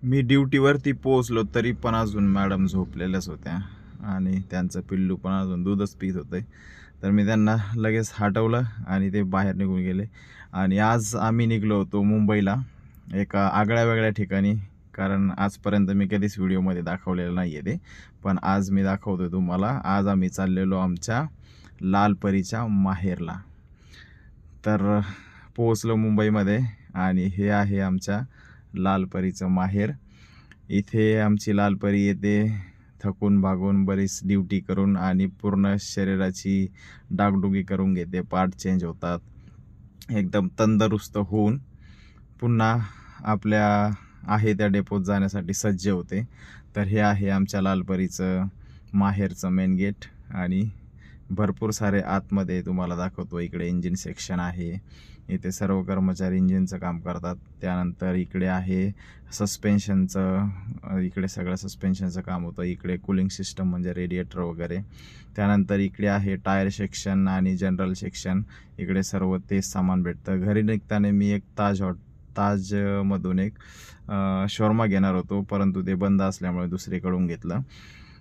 मी ड्युटीवरती पोहोचलो तरी पण अजून मॅडम झोपलेल्याच होत्या आणि त्यांचं पिल्लू पण अजून दूधच पित होते. तर मी त्यांना लगेच हटवलं आणि ते बाहेर निघून गेले. आणि आज आम्ही निघलो होतो मुंबईला एका आगळ्या वेगळ्या ठिकाणी. कारण आजपर्यंत मी कधीच व्हिडिओमध्ये दाखवलेलं नाही आहे ते, पण आज मी दाखवतो तुम्हाला. आज आम्ही चाललेलो आमच्या लालपरीच्या माहेरला. तर पोहोचलो मुंबईमध्ये आणि हे आहे आमच्या लालपरीचं माहेर. इथे आमची लालपरी येते थकून भागून, बरीच ड्युटी करून आणि पूर्ण शरीराची डागडुगी करून घेते. पार्ट चेंज होतात, एकदम तंदुरुस्त होऊन पुन्हा आपल्या आहे त्या डेपोत जाण्यासाठी सज्ज होते. तर हे आहे आमच्या लालपरीचं माहेरचं मेन गेट. आणि भरपूर सारे आतमध्ये तुम्हाला दाखवतो. इकडे इंजिन सेक्शन आहे, इथे सर्व कर्मचारी इंजिनचं काम करतात. त्यानंतर इकडे आहे सस्पेन्शनचं, इकडे सगळं सस्पेन्शनचं काम होतं. इकडे कूलिंग सिस्टम म्हणजे रेडिएटर वगैरे. त्यानंतर इकडे आहे टायर सेक्शन आणि जनरल सेक्शन. इकडे सर्व तेच सामान भेटतं. घरी निघताना मी एक ताजमधून एक शॉर्मा घेणार होतो, परंतु ते बंद असल्यामुळे दुसरीकडून घेतलं.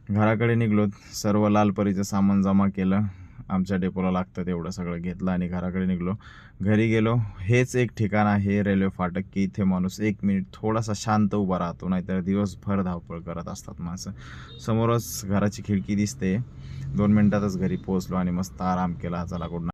घराकडे निघलो, सर्व लालपरीचं सामान जमा केलं, आमच्या डेपोला लागतं तेवढं सगळं घेतलं आणि घराकडे निघलो. घरी गेलो. हेच एक ठिकाण आहे रेल्वे फाटक, की इथे माणूस 1 मिनिट थोडासा शांत उभा राहतो, नाहीतर दिवसभर धावपळ करत असतात माणसं. समोरच घराची खिडकी दिसते. 2 मिनिटातच घरी पोहोचलो आणि मस्त आराम केला. चला गुड नाईट.